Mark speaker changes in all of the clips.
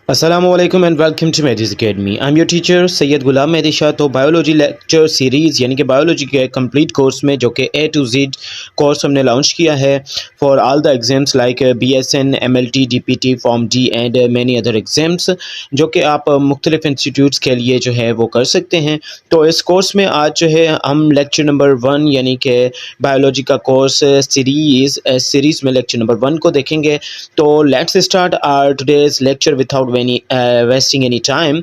Speaker 1: Assalamualaikum and welcome to Medis Academy. I'm your teacher Syed गुलाम मेहदी शाह। तो biology lecture series यानी कि biology के complete course में जो कि A to Z कोर्स हमने लॉन्च किया है for all the exams like BSN, MLT, DPT, form D and many other exams, जो कि आप मुख्तलिफ इंस्टीट्यूट्स के लिए जो है वो कर सकते हैं। तो इस कोर्स में आज जो है हम लेक्चर नंबर 1 यानी कि बायोलॉजी का कोर्स सीरीज़ में लेक्चर नंबर 1 को देखेंगे। तो let's start our today's lecture without wasting any time.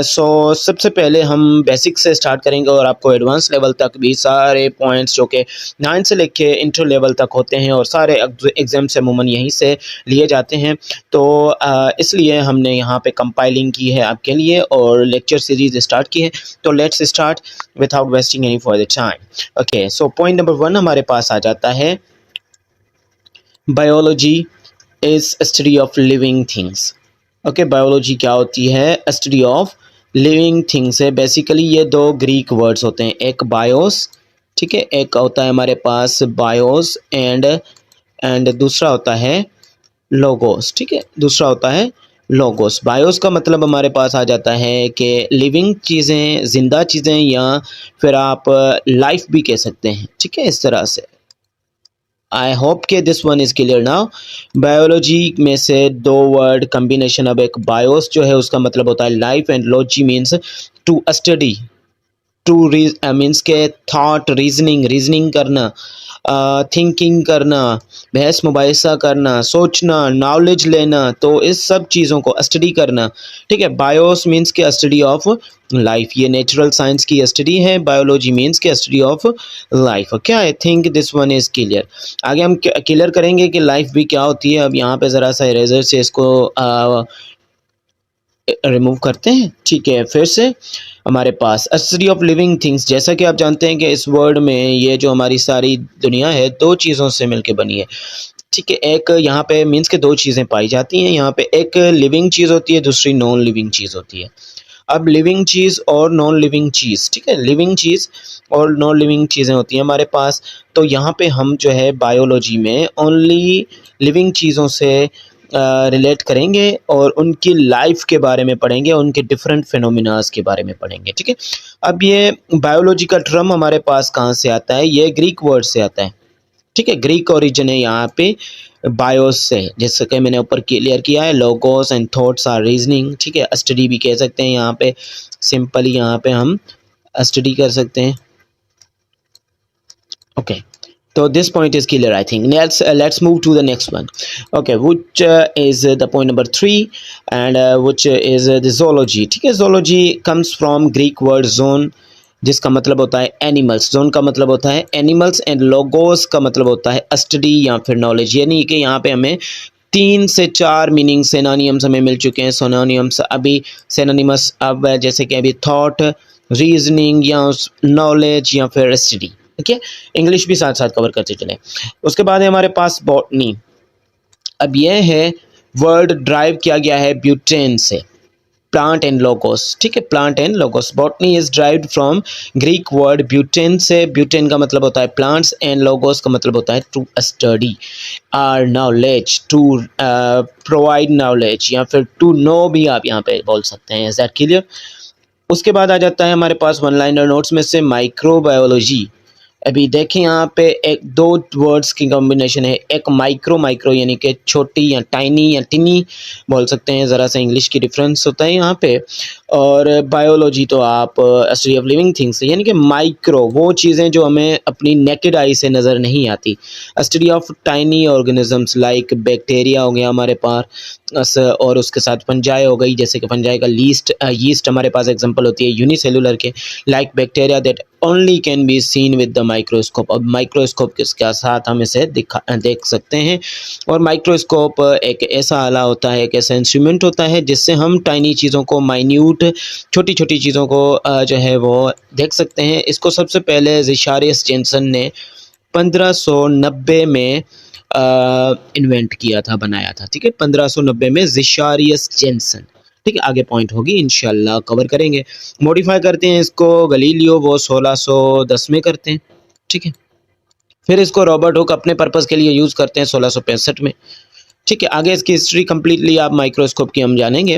Speaker 1: So सबसे पहले हम बेसिक से स्टार्ट करेंगे और आपको एडवांस लेवल तक भी सारे पॉइंट्स जो कि 9 से लेके इंटर लेवल तक होते हैं और सारे एग्जाम से अमूमन यहीं से लिए जाते हैं। तो इसलिए हमने यहाँ पे कंपाइलिंग की है आपके लिए और लेक्चर सीरीज स्टार्ट की है। तो let's start without wasting any for the time. Okay, so point number 1 हमारे पास आ जाता है, biology is study of living things. Okay, biology क्या होती है? स्टडी ऑफ लिविंग थिंग्स है। बेसिकली ये दो ग्रीक वर्ड्स होते हैं, एक बायोस, ठीक है, एक होता है हमारे पास बायोस एंड दूसरा होता है लोगोस, ठीक है, दूसरा होता है लोगोस। बायोस का मतलब हमारे पास आ जाता है कि लिविंग चीज़ें, जिंदा चीज़ें, या फिर आप लाइफ भी कह सकते हैं, ठीक है, इस तरह से। आई होप के this one is clear now. Biology में से दो वर्ड कम्बिनेशन, अब एक बायोस जो है उसका मतलब होता है life and logy means to study, to means के थॉट, रीजनिंग करना, थिंकिंग करना, बहस मुबाहिसा करना, सोचना, नॉलेज लेना, तो इस सब चीज़ों को स्टडी करना, ठीक है। बायोस मीन्स के स्टडी ऑफ लाइफ, ये नेचुरल साइंस की स्टडी है। बायोलॉजी मीन्स के study of life. Okay, I think this one is clear. आगे हम क्लियर करेंगे कि लाइफ भी क्या होती है। अब यहाँ पे ज़रा सा इरेजर से इसको रिमूव करते हैं, ठीक है। फिर से हमारे पास स्टडी ऑफ लिविंग थिंग्स, जैसा कि आप जानते हैं कि इस वर्ड में ये जो हमारी सारी दुनिया है दो चीज़ों से मिलके बनी है, ठीक है। एक यहाँ पे मीन्स के दो चीज़ें पाई जाती हैं, यहाँ पे एक लिविंग चीज़ होती है, दूसरी नॉन लिविंग चीज़ होती है। अब लिविंग चीज़ और नॉन लिविंग चीज़, ठीक है, लिविंग चीज़ और नॉन लिविंग चीज़ें होती हैं हमारे पास। तो यहाँ पे हम जो है बायोलॉजी में ओनली लिविंग चीज़ों से रिलेट करेंगे और उनकी लाइफ के बारे में पढ़ेंगे, उनके डिफरेंट फिनोमिनास के बारे में पढ़ेंगे, ठीक है। अब ये बायोलॉजी का टर्म हमारे पास कहाँ से आता है? ये ग्रीक वर्ड से आता है, ठीक है, ग्रीक ओरिजिन है यहाँ पे बायोस से, जैसे कि मैंने ऊपर क्लियर किया है। Logos and thoughts or reasoning, ठीक है, स्टडी भी कह सकते हैं यहाँ पे, सिंपली यहाँ पे हम स्टडी कर सकते हैं। Okay, so this point is clear, I think. Let's move to the next one. Okay, which is the point number 3, and which is the zoology, ठीक है। zoology comes from Greek word zone, जिसका मतलब होता है animals. Zone का मतलब होता है एनिमल्स एंड लोगोस का मतलब होता है स्टडी या फिर नॉलेज। यानी कि यहाँ पे हमें 3 से 4 मीनिंग सिनोनिम्स हमें मिल चुके हैं। सिनोनिम्स अभी सिनोनिमस अब जैसे कि अभी थॉट, रीजनिंग या नॉलेज या फिर स्टडी, ठीक है। इंग्लिश भी साथ साथ कवर करते चले। उसके बाद है हमारे पास बॉटनी। अब यह है वर्ड ड्राइव किया गया है ब्यूटेन से, प्लांट एंड लोगोस, ठीक है, plant and logos. Botany is derived from Greek word butane से। ब्यूटेन का मतलब होता है प्लांट्स एंड लोगोस का मतलब होता है to study or knowledge, to provide knowledge, या फिर टू नो भी आप यहाँ पे बोल सकते हैं। Is that clear? उसके बाद आ जाता है हमारे पास वन लाइनर नोट्स में से माइक्रोबायोलॉजी। अभी देखें यहाँ पे एक दो वर्ड्स की कॉम्बिनेशन है, एक माइक्रो यानी कि छोटी या टाइनी या टिनी बोल सकते हैं, ज़रा सा इंग्लिश की डिफरेंस होता है यहाँ पे। और बायोलॉजी तो आप स्टडी ऑफ लिविंग थिंग्स, यानी कि माइक्रो वो चीज़ें जो हमें अपनी नेकेड आई से नज़र नहीं आती। Study of tiny organisms like bacteria हो गया हमारे पास, और उसके साथ फंजाई हो गई, जैसे कि फंजाई का यीस्ट हमारे पास एग्जांपल होती है यूनिसेलुलर के, like bacteria that only can be seen with the microscope. अब माइक्रोस्कोप के साथ हम इसे देख सकते हैं। और माइक्रोस्कोप एक ऐसा आला होता है, एक ऐसा इंस्ट्रूमेंट होता है जिससे हम टाइनी चीज़ों को, माइन्यूट छोटी छोटी चीज़ों को जो है वो देख सकते हैं। इसको सबसे पहले ज़िशारियस जेनसन ने 1590 में इन्वेंट किया था, बनाया था, ठीक है, 1590 में ज़िशारियस जेनसन, ठीक है। आगे पॉइंट होगी इंशाल्लाह कवर करेंगे। मॉडिफाई करते हैं इसको गलीलियो, वो 1610 में करते हैं, ठीक है। फिर इसको रॉबर्ट हुक अपने पर्पज़ के लिए यूज़ करते हैं 1665 में। ठीक है, आगे इसकी हिस्ट्री कम्प्लीटली आप माइक्रोस्कोप की हम जानेंगे।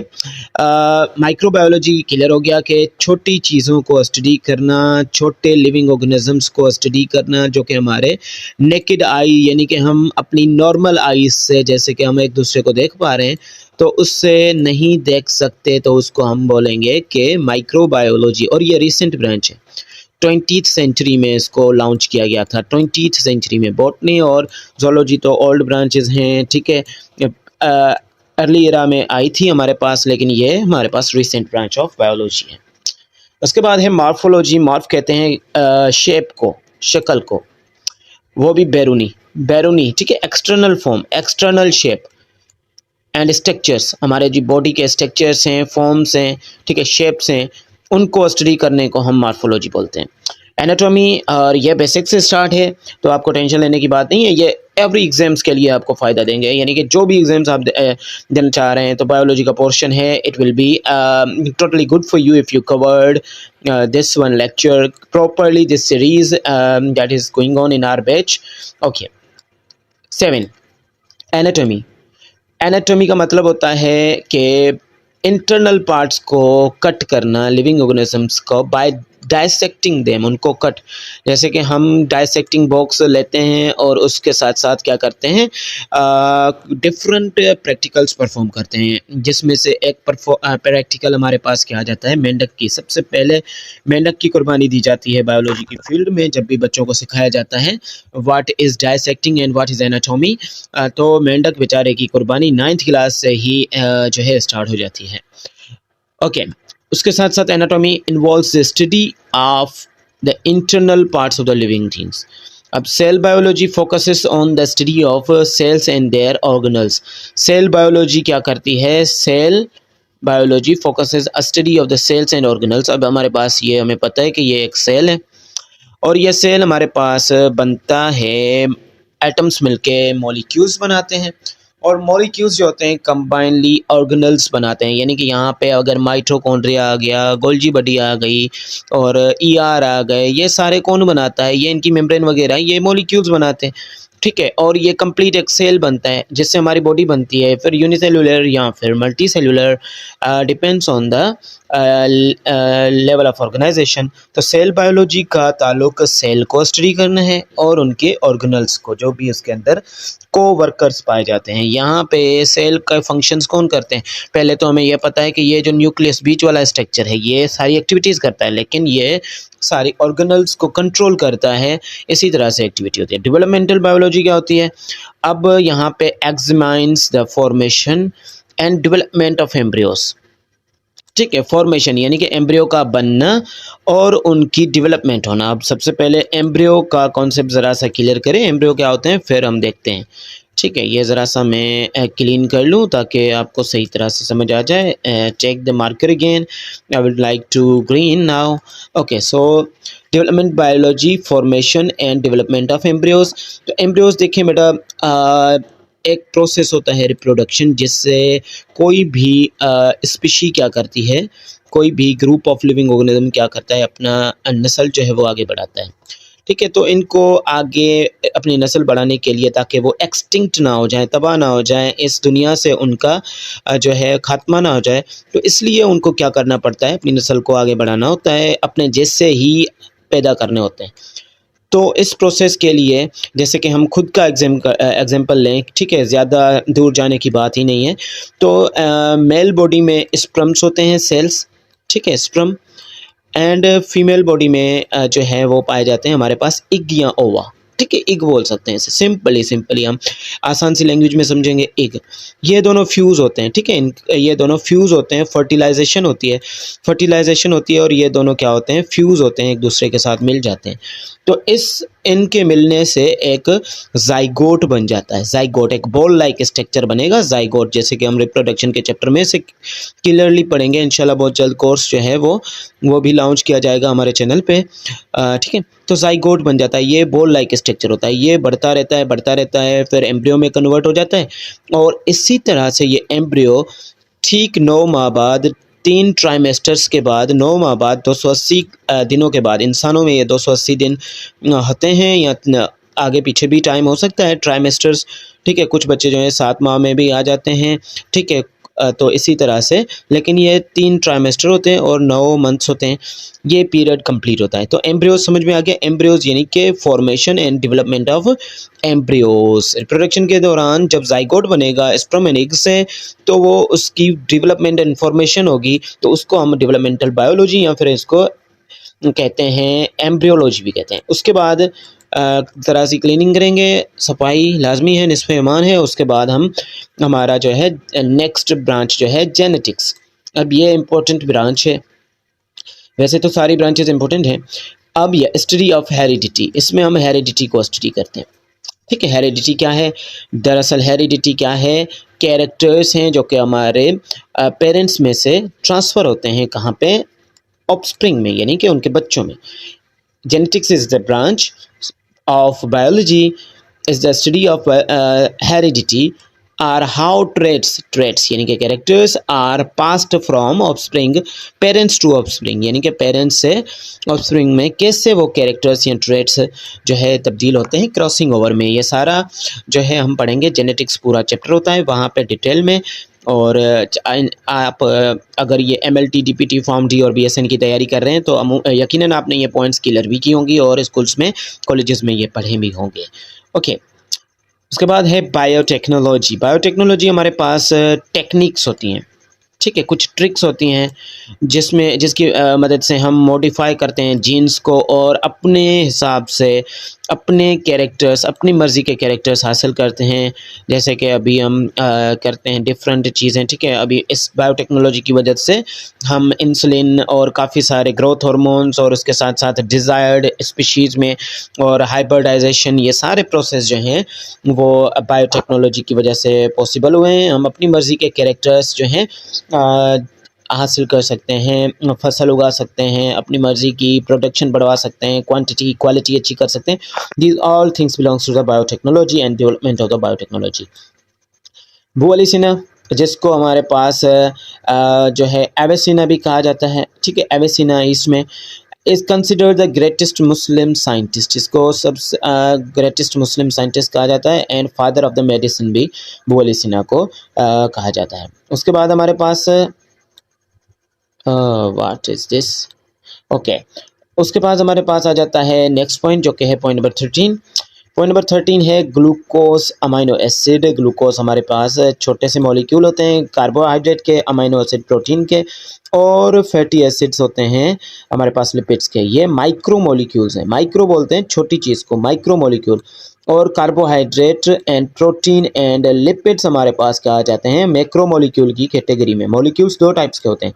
Speaker 1: माइक्रोबायोलॉजी क्लियर हो गया कि छोटी चीज़ों को स्टडी करना, छोटे लिविंग ऑर्गेनिजम्स को स्टडी करना जो कि हमारे नेकेड आई यानी कि हम अपनी नॉर्मल आई से, जैसे कि हम एक दूसरे को देख पा रहे हैं, तो उससे नहीं देख सकते, तो उसको हम बोलेंगे कि माइक्रोबायोलॉजी। और ये रिसेंट ब्रांच है, 20th सेंचुरी में इसको लॉन्च किया गया था। 20th सेंचुरी में बॉटनी और जोलॉजी तो ओल्ड ब्रांचेस हैं, ठीक है, अर्ली एरा में आई थी हमारे पास, लेकिन ये हमारे पास रिसेंट ब्रांच ऑफ बायोलॉजी है। उसके बाद है मॉर्फोलॉजी। मॉर्फ कहते हैं शेप को, शक्ल को, वो भी बैरूनी बैरूनी, ठीक है, external form, external shape and structures, हमारे जो बॉडी के स्ट्रक्चर्स हैं, फॉर्म्स हैं, ठीक है, शेप्स हैं, उनको स्टडी करने को हम मॉर्फोलॉजी बोलते हैं। एनाटॉमी, और ये बेसिक से स्टार्ट है, तो आपको टेंशन लेने की बात नहीं है, ये एवरी एग्जाम्स के लिए आपको फ़ायदा देंगे, यानी कि जो भी एग्जाम्स आप देना चाह रहे हैं तो बायोलॉजी का पोर्शन है, it will be totally good for you if you covered this one lecture properly, this series that is going on in our batch. Okay, 7 anatomy. Anatomy का मतलब होता है कि इंटरनल पार्ट्स को कट करना, living organisms को, by dissecting them, उनको cut, जैसे कि हम डाइसेक्टिंग बॉक्स लेते हैं और उसके साथ साथ क्या करते हैं, डिफरेंट प्रैक्टिकल्स परफॉर्म करते हैं, जिसमें से एक प्रैक्टिकल हमारे पास क्या आ जाता है, मेंढक की। सबसे पहले मेंढक की कुर्बानी दी जाती है बायोलॉजी की फील्ड में, जब भी बच्चों को सिखाया जाता है what is dissecting and what is anatomy, तो मेंढक बेचारे की कुर्बानी 9th क्लास से ही जो है स्टार्ट हो जाती है। ओके, उसके साथ साथ anatomy involves the study of the internal parts of the living things. अब cell biology focuses on the study of cells and their organelles. Cell biology क्या करती है, cell biology focuses study of the cells and organelles. अब हमारे पास ये, हमें पता है कि ये एक सेल है और ये सेल हमारे पास बनता है, एटम्स मिलके मॉलिक्यूल्स बनाते हैं, और मॉलिक्यूल्स जो होते हैं कंबाइनली ऑर्गेनल्स बनाते हैं, यानी कि यहाँ पे अगर माइटोकॉन्ड्रिया आ गया, गोल्जी बॉडी आ गई और ईआर आ गए, ये सारे कौन बनाता है, ये इनकी मेम्ब्रेन वगैरह ये मॉलिक्यूल्स बनाते हैं, ठीक है, और ये कंप्लीट एक सेल बनता है जिससे हमारी बॉडी बनती है, फिर यूनिसेलुलर या फिर multicellular, depends on the level of organisation. तो सेल बायोलॉजी का ताल्लुक सेल को स्टडी करना है और उनके ऑर्गेनल्स को, जो भी उसके अंदर को वर्कर्स पाए जाते हैं। यहाँ पे सेल का फंक्शंस कौन करते हैं, पहले तो हमें यह पता है कि ये जो न्यूक्लियस बीच वाला स्ट्रक्चर है ये सारी एक्टिविटीज़ करता है, लेकिन ये सारी ऑर्गेनल्स को कंट्रोल करता है, इसी तरह से एक्टिविटी होती है। डेवलपमेंटल बायोलॉजी क्या होती है, अब यहाँ पे examines the formation and development of embryos, ठीक है, फॉर्मेशन यानी कि एम्ब्रियो का बनना और उनकी डेवलपमेंट होना। अब सबसे पहले एम्ब्रियो का कॉन्सेप्ट ज़रा सा क्लियर करें, एम्ब्रियो क्या होते हैं फिर हम देखते हैं, ठीक है, ये ज़रा सा मैं क्लीन कर लूँ ताकि आपको सही तरह से समझ आ जाए। Check the marker again, I would like to green now. Okay, so development biology, formation and development of embryos. तो एम्ब्रियोज देखें बेटा, एक प्रोसेस होता है रिप्रोडक्शन, जिससे कोई भी स्पीशी क्या करती है, कोई भी ग्रुप ऑफ लिविंग ऑर्गेनिज्म क्या करता है, अपना नस्ल जो है वो आगे बढ़ाता है, ठीक है। तो इनको आगे अपनी नस्ल बढ़ाने के लिए, ताकि वो एक्सटिंक्ट ना हो जाए, तबाह ना हो जाए, इस दुनिया से उनका जो है खात्मा ना हो जाए, तो इसलिए उनको क्या करना पड़ता है, अपनी नस्ल को आगे बढ़ाना होता है, अपने जैसे ही पैदा करने होते हैं। तो इस प्रोसेस के लिए, जैसे कि हम खुद का एग्जांपल लें, ठीक है, ज़्यादा दूर जाने की बात ही नहीं है, तो मेल बॉडी में स्पर्म्स होते हैं, सेल्स, ठीक है, स्पर्म, एंड फीमेल बॉडी में जो है वो पाए जाते हैं हमारे पास इग या ओवा, ठीक है, इग बोल सकते हैं इसे, सिंपली हम आसान सी लैंग्वेज में समझेंगे, इग। ये दोनों फ्यूज़ होते हैं, ठीक है, ये दोनों फ्यूज़ होते हैं, फर्टिलाइजेशन होती है और ये दोनों क्या होते हैं, फ्यूज़ होते हैं, एक दूसरे के साथ मिल जाते हैं। तो इनके मिलने से एक जाइगोट बन जाता है, जाइगोट एक बॉल लाइक स्ट्रक्चर बनेगा, जाइगोट, जैसे कि हम रिप्रोडक्शन के चैप्टर में से क्लियरली पढ़ेंगे इंशाल्लाह। बहुत जल्द कोर्स जो है वो भी लॉन्च किया जाएगा हमारे चैनल पे, ठीक है। तो जाइगोट बन जाता है, ये बॉल लाइक स्ट्रक्चर होता है, ये बढ़ता रहता है, फिर एम्ब्रियो में कन्वर्ट हो जाता है, और इसी तरह से ये एम्ब्रियो ठीक 9 माह बाद, 3 ट्राइमेस्टर्स के बाद, 9 माह बाद, 280 दिनों के बाद, इंसानों में ये 280 दिन होते हैं, या आगे पीछे भी टाइम हो सकता है, ट्राइमेस्टर्स, ठीक है। कुछ बच्चे जो है 7 माह में भी आ जाते हैं, ठीक है। तो इसी तरह से, लेकिन ये 3 ट्राइमेस्टर होते हैं और 9 मंथ्स होते हैं, ये पीरियड कंप्लीट होता है। तो एम्ब्रियोज समझ में आ गया। एम्ब्रियोज यानी कि formation and development of embryos. Reproduction के दौरान जब जाइगोट बनेगा स्पर्म एंड एग से, तो वो उसकी डेवलपमेंट एंड फॉर्मेशन होगी, तो उसको हम डेवलपमेंटल बायोलॉजी या फिर इसको कहते हैं एम्ब्रियोलॉजी भी कहते हैं। उसके बाद ज़रा सी क्लीनिंग करेंगे, सफाई लाजमी है, निस्फ़ ईमान है। उसके बाद हम हमारा जो है नेक्स्ट ब्रांच जो है जेनेटिक्स। अब ये इम्पोर्टेंट ब्रांच है, वैसे तो सारी ब्रांचेस इंपॉर्टेंट हैं। अब ये स्टडी ऑफ हेरिडिटी, इसमें हम हेरिडिटी को स्टडी करते हैं, ठीक है। हेरिडिटी क्या है? दरअसल हेरिडिटी क्या है? कैरेक्टर्स हैं जो कि हमारे पेरेंट्स में से ट्रांसफ़र होते हैं, कहाँ पे? ऑफस्प्रिंग में, यानी कि उनके बच्चों में। Genetics is the branch of biology, is the study of heredity or how traits यानी कि characters are passed from offspring parents to offspring, यानी कि पेरेंट्स से ऑफस्प्रिंग में कैसे वो कैरेक्टर्स या ट्रेट्स जो है तब्दील होते हैं क्रॉसिंग ओवर में। ये सारा जो है हम पढ़ेंगे। जेनेटिक्स पूरा चैप्टर होता है वहाँ पे डिटेल में। और आप अगर ये MLT DPT फॉर्म डी और BSN की तैयारी कर रहे हैं तो यकीनन आपने ये पॉइंट्स क्लियर भी की होंगी और स्कूल्स में कॉलेजेस में ये पढ़े भी होंगे। ओके, उसके बाद है बायोटेक्नोलॉजी। बायोटेक्नोलॉजी हमारे पास टेक्निक्स होती हैं, ठीक है, कुछ ट्रिक्स होती हैं जिसकी मदद से हम मॉडिफाई करते हैं जीन्स को और अपने हिसाब से अपने कैरेक्टर्स, अपनी मर्ज़ी के कैरेक्टर्स हासिल करते हैं। जैसे कि अभी हम करते हैं डिफरेंट चीज़ें, ठीक है। अभी इस बायोटेक्नोलॉजी की वजह से हम इंसुलिन और काफ़ी सारे ग्रोथ हार्मोन्स और उसके साथ साथ डिज़ायर्ड स्पीशीज़ में और हाइब्रिडाइजेशन, ये सारे प्रोसेस जो हैं वो बायोटेक्नोलॉजी की वजह से पॉसिबल हुए हैं। हम अपनी मर्ज़ी के कैरेक्टर्स जो हैं हासिल कर सकते हैं, फसल उगा सकते हैं, अपनी मर्ज़ी की प्रोडक्शन बढ़वा सकते हैं, क्वांटिटी क्वालिटी अच्छी कर सकते हैं। These all things belongs to the biotechnology and development of the biotechnology. बुअलिसिना, जिसको हमारे पास जो है एविसिना भी कहा जाता है, ठीक है। एविसिना इसमें is considered the greatest Muslim scientist, इसको सबसे ग्रेटेस्ट मुस्लिम साइंटिस्ट कहा जाता है and father of the medicine भी बुअलिसिना को कहा जाता है। उसके बाद हमारे पास व्हाट इज़ दिस, ओके, उसके बाद हमारे पास आ जाता है नेक्स्ट पॉइंट जो कि है पॉइंट नंबर 13। पॉइंट नंबर 13 है ग्लूकोज अमाइनो एसिड। ग्लूकोज हमारे पास छोटे से मॉलिक्यूल होते हैं कार्बोहाइड्रेट के, अमाइनो एसिड प्रोटीन के, और फैटी एसिड्स होते हैं हमारे पास लिपिड्स के। ये माइक्रो मॉलिक्यूल्स हैं, माइक्रो बोलते हैं छोटी चीज़ को, माइक्रो मॉलिक्यूल। और carbohydrate and protein and lipids हमारे पास क्या आ जाते हैं मैक्रो मॉलिक्यूल की कैटेगरी में। मॉलिक्यूल्स 2 टाइप्स के होते हैं,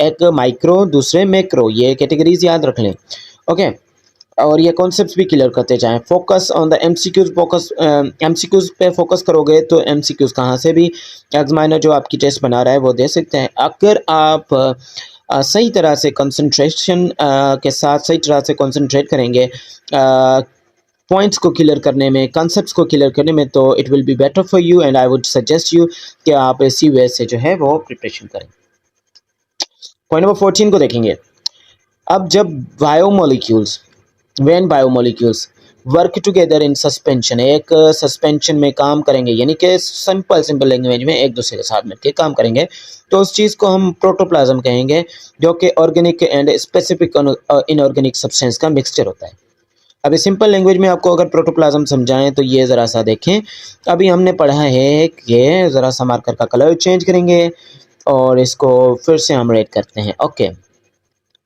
Speaker 1: एक माइक्रो दूसरे मैक्रो, ये कैटेगरीज याद रख लें, ओके। और ये कॉन्सेप्ट्स भी क्लियर करते जाएं। Focus on the MCQs, focus MCQs पे फोकस करोगे तो MCQs कहाँ से भी एग्जामिनर जो आपकी टेस्ट बना रहा है वो दे सकते हैं। अगर आप सही तरह से कंसंट्रेशन के साथ सही तरह से कंसंट्रेट करेंगे पॉइंट्स को क्लियर करने में, कॉन्सेप्ट्स को क्लियर करने में, तो it will be better for you and I would suggest you कि आप इसी वे से जो है वो प्रिपरेशन करें। पॉइंट नंबर 14 को देखेंगे। अब जब biomolecules when biomolecules work together in suspension, एक सस्पेंशन में काम करेंगे, यानी कि सिंपल लैंग्वेज में एक दूसरे के साथ मिलकर काम करेंगे, तो उस चीज़ को हम प्रोटोप्लाज्म कहेंगे, जो कि organic and specific inorganic substance का मिक्सचर होता है। अभी सिंपल लैंग्वेज में आपको अगर प्रोटोप्लाज्म समझाएं तो ये ज़रा सा देखें। अभी हमने पढ़ा है कि ज़रा सा मार्कर का कलर चेंज करेंगे और इसको फिर से हम रेड करते हैं, ओके।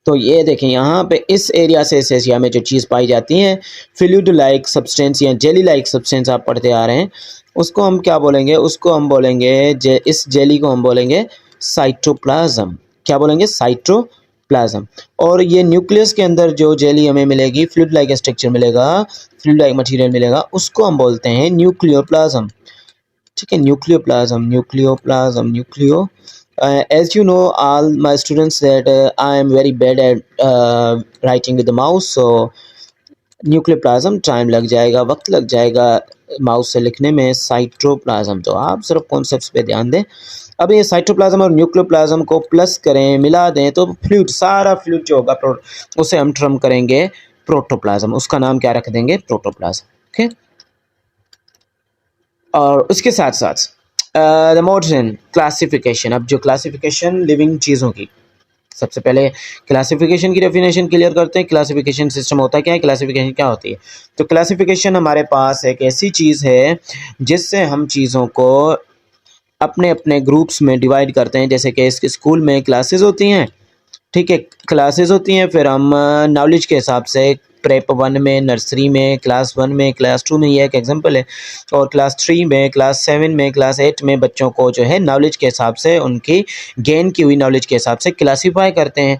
Speaker 1: तो ये देखें यहाँ पे इस एरिया से इस एरिया में जो चीज़ पाई जाती है फ्लूइड लाइक सब्सटेंस या जेली लाइक सब्सटेंस आप पढ़ते आ रहे हैं, उसको हम क्या बोलेंगे? उसको हम बोलेंगे इस जेली को हम बोलेंगे साइटोप्लाज्म। क्या बोलेंगे? साइटोप्लाज्म। और ये न्यूक्लियस के अंदर जो जेली हमें मिलेगी, फ्लूइड लाइक स्ट्रक्चर मिलेगा, फ्लूइड लाइक मटेरियल मिलेगा, उसको हम बोलते हैं न्यूक्लियोप्लाज्म, ठीक है। Nucleo as you know all my students that I am very bad at writing with the mouse, so nucleoplasm time लग जाएगा, वक्त लग जाएगा माउस से लिखने में। साइटोप्लाज्म, तो आप सिर्फ कॉन्सेप्ट्स पे ध्यान दें। अब ये साइटोप्लाज्म और न्यूक्लियोप्लाज्म को प्लस करें, मिला दें, तो फ्लूइड, सारा फ्लूइड जो होगा उसे हम टर्म करेंगे प्रोटोप्लाज्म, उसका नाम क्या रख देंगे? Protoplasm, okay. और उसके साथ साथ द मॉडर्न क्लासिफिकेशन, अब जो क्लासिफिकेशन लिविंग चीज़ों की, सबसे पहले क्लासिफिकेशन की डेफिनेशन क्लियर करते हैं। क्लासिफिकेशन सिस्टम होता क्या है, क्लासिफिकेशन क्या होती है? तो क्लासिफिकेशन हमारे पास एक ऐसी चीज़ है जिससे हम चीज़ों को अपने अपने ग्रुप्स में डिवाइड करते हैं। जैसे कि इस स्कूल में क्लासेस होती हैं, ठीक है, क्लासेस होती हैं, फिर हम नॉलेज के हिसाब से प्रेप 1 में, नर्सरी में, क्लास 1 में, क्लास 2 में, ये एक एग्जांपल है, और क्लास 3 में, क्लास 7 में, क्लास 8 में बच्चों को जो है नॉलेज के हिसाब से, उनकी गेन की हुई नॉलेज के हिसाब से क्लासीफाई करते हैं,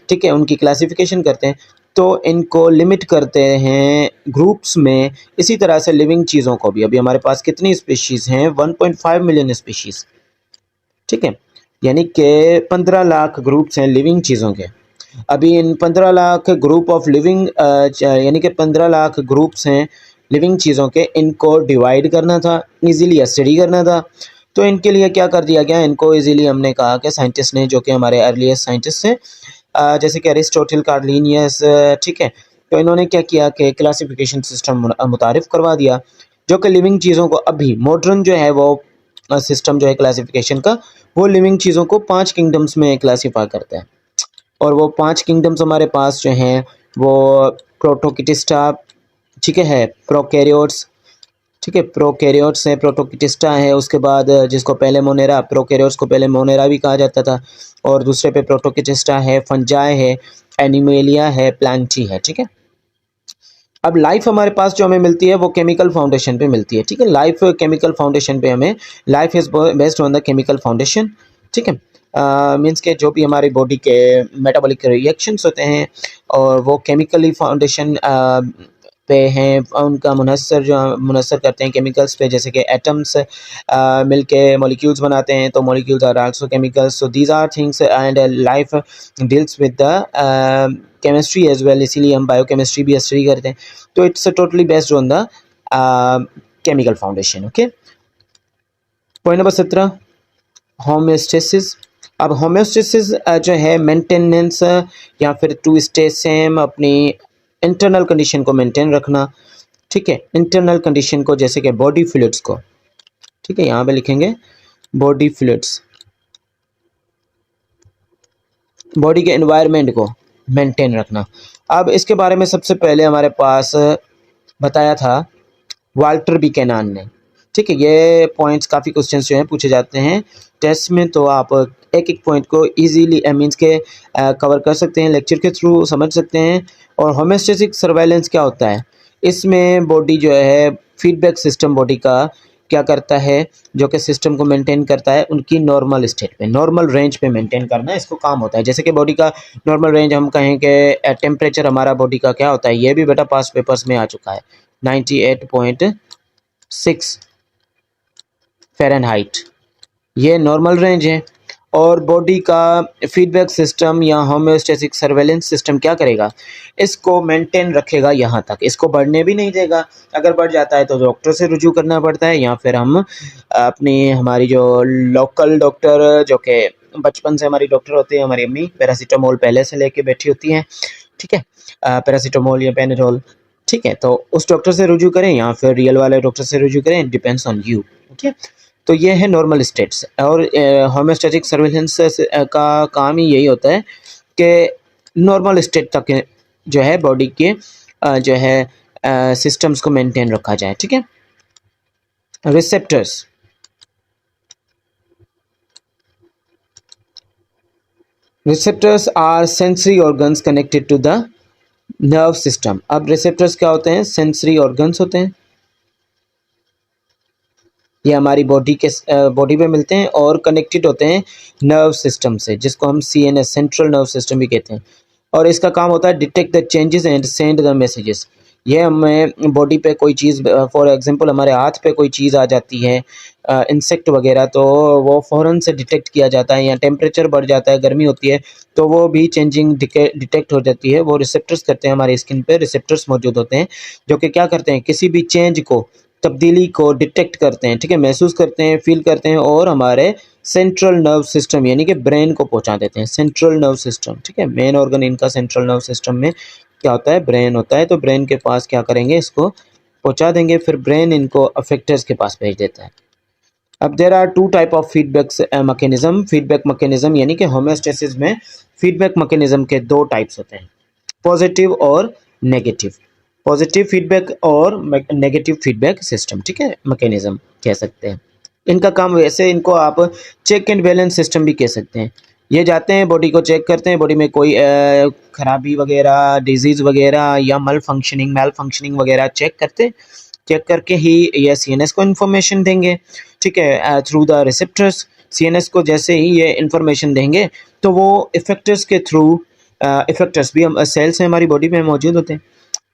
Speaker 1: ठीक है, उनकी क्लासिफिकेशन करते हैं। तो इनको लिमिट करते हैं ग्रुप्स में। इसी तरह से लिविंग चीज़ों को भी, अभी हमारे पास कितनी स्पीशीज़ हैं? 1.5 मिलियन स्पीशीज़, ठीक है, यानी कि 15 लाख ग्रुप्स हैं लिविंग चीज़ों के। अभी इन 15 लाख ग्रुप ऑफ लिविंग यानी कि 15 लाख ग्रुप्स हैं लिविंग चीज़ों के, इनको डिवाइड करना था, इजीली स्टडी करना था। तो इनके लिए क्या कर दिया गया, इनको इजीली हमने कहा कि साइंटिस्ट ने, जो कि हमारे अर्लीस्ट साइंटिस्ट हैं, जैसे कि अरिस्टोटल, कार्लिनियस, ठीक है, तो इन्होंने क्या किया कि क्लासिफिकेशन सिस्टम मुतारिफ करवा दिया, जो कि लिविंग चीज़ों को, अभी मॉडर्न जो है वो सिस्टम जो है क्लासिफिकेशन का, वो लिविंग चीज़ों को 5 किंगडम्स में क्लासीफाई करता है। और वो 5 किंगडम्स हमारे पास जो हैं वो प्रोटोकिटिस्टा, ठीक है, प्रोकैरियोट्स, ठीक है, प्रोकैरियोट्स है, प्रोटोकिटिस्टा है, उसके बाद जिसको पहले मोनेरा, प्रोकैरियोट्स को पहले मोनेरा भी कहा जाता था, और दूसरे पे प्रोटोकिटिस्टा है, फंजाई है, एनिमेलिया है, प्लांटी है, ठीक है। अब लाइफ हमारे पास जो हमें मिलती है वो केमिकल फाउंडेशन पे मिलती है, ठीक है, लाइफ केमिकल फाउंडेशन पे हमें, life is based on the chemical foundation, ठीक है। मीन्स के जो भी हमारी बॉडी के मेटाबॉलिक रिएक्शंस होते हैं और वो केमिकली फाउंडेशन पे हैं, उनका मुनसर करते हैं केमिकल्स पे, जैसे कि एटम्स मिलके मॉलिक्यूल्स बनाते हैं, तो molecules are also chemicals, so these are things, and life deals with the chemistry as well, इसीलिए हम बायोकेमिस्ट्री भी स्टडी करते हैं। तो it's totally based on the chemical foundation, okay. Point number 17, homeostasis. अब होम्योस्टेसिस जो है मेंटेनेंस या फिर टू स्टे सेम, अपनी इंटरनल कंडीशन को मेंटेन रखना, ठीक है, इंटरनल कंडीशन को, जैसे कि बॉडी फ्लूइड्स को, ठीक है, यहाँ पे लिखेंगे बॉडी फ्लूइड्स, बॉडी के एनवायरनमेंट को मेंटेन रखना। अब इसके बारे में सबसे पहले हमारे पास बताया था वाल्टर बुकैनन ने, ठीक है। ये पॉइंट्स, काफ़ी क्वेश्चंस जो हैं पूछे जाते हैं टेस्ट में, तो आप एक एक पॉइंट को इजीली मीन्स के कवर कर सकते हैं, लेक्चर के थ्रू समझ सकते हैं। और होम्योस्टेटिक सर्वेलेंस क्या होता है? इसमें बॉडी जो है, फीडबैक सिस्टम बॉडी का क्या करता है, जो कि सिस्टम को मेंटेन करता है उनकी नॉर्मल स्टेट पे, नॉर्मल रेंज पे मेंटेन करना इसको काम होता है। जैसे कि बॉडी का नॉर्मल रेंज, हम कहें कि टेम्परेचर हमारा बॉडी का क्या होता है, ये भी बेटा पास पेपर्स में आ चुका है, 98.6 फ़ारेनहाइट, ये नॉर्मल रेंज है। और बॉडी का फीडबैक सिस्टम या होम्योस्टेटिक सर्वेलेंस सिस्टम क्या करेगा, इसको मेंटेन रखेगा यहाँ तक, इसको बढ़ने भी नहीं देगा। अगर बढ़ जाता है तो डॉक्टर से रुजू करना पड़ता है, या फिर हम अपनी, हमारी जो लोकल डॉक्टर, जो कि बचपन से हमारी डॉक्टर होती है, हमारी अम्मी, पैरासीटामोल पहले से लेके बैठी होती हैं, ठीक है, पैरासीटामोल या पेनाडोल, ठीक है, तो उस डॉक्टर से रुजू करें या फिर रियल वाले डॉक्टर से रुजू करें, डिपेंड्स ऑन यू, ओके। तो ये है नॉर्मल स्टेट्स। और होम्योस्टेटिक सर्वेलेंस का काम ही यही होता है कि नॉर्मल स्टेट तक जो है बॉडी के जो है सिस्टम्स को मेंटेन रखा जाए, ठीक है। Receptors, receptors are sensory organs connected to the nerve system. अब रिसेप्टर्स क्या होते हैं? सेंसरी ऑर्गन्स होते हैं, ये हमारी बॉडी के बॉडी में मिलते हैं और कनेक्टेड होते हैं नर्व सिस्टम से, जिसको हम CNS, सेंट्रल नर्व सिस्टम भी कहते हैं। और इसका काम होता है detect the changes and send the messages. ये हमें बॉडी पे कोई चीज़, फॉर एग्जांपल हमारे हाथ पे कोई चीज़ आ जाती है, इंसेक्ट वगैरह, तो वो फ़ौरन से डिटेक्ट किया जाता है, या टेम्परेचर बढ़ जाता है, गर्मी होती है, तो वो भी चेंजिंग डिटेक्ट हो जाती है। वो रिसेप्टर्स करते हैं, हमारी स्किन पे रिसेप्टर्स मौजूद होते हैं, जो कि क्या करते हैं, किसी भी चेंज को, तब्दीली को डिटेक्ट करते हैं, ठीक है, महसूस करते हैं, फील करते हैं, और हमारे सेंट्रल नर्व सिस्टम यानी कि ब्रेन को पहुंचा देते हैं। सेंट्रल नर्व सिस्टम, ठीक है, मेन ऑर्गन इनका सेंट्रल नर्व सिस्टम में क्या होता है, ब्रेन होता है। तो ब्रेन के पास क्या करेंगे, इसको पहुंचा देंगे, फिर ब्रेन इनको अफेक्टर्स के पास भेज देता है। अब there are two type of feedback mechanism. Feedback mechanism यानी कि होम्योस्टेसिस में फीडबैक मैकेनिज्म के दो टाइप्स होते हैं, पॉजिटिव और नेगेटिव। पॉजिटिव फीडबैक और नेगेटिव फीडबैक सिस्टम, ठीक है, मैकेनिज्म कह सकते हैं। इनका काम वैसे, इनको आप चेक एंड बैलेंस सिस्टम भी कह सकते हैं। ये जाते हैं बॉडी को चेक करते हैं, बॉडी में कोई खराबी वगैरह, डिजीज़ वगैरह या मेल फंक्शनिंग वगैरह चेक करते हैं। चेक करके ही ये सीएनएस को इन्फॉर्मेशन देंगे, ठीक है, थ्रू द रिसेप्टर्स। सीएनएस को जैसे ही ये इन्फॉर्मेशन देंगे तो वो इफेक्टर्स के थ्रू, इफेक्टर्स भी हम सेल्स हैं हमारी बॉडी में मौजूद होते हैं,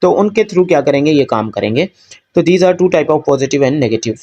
Speaker 1: तो उनके थ्रू क्या करेंगे, ये काम करेंगे। तो these are two type of positive and negative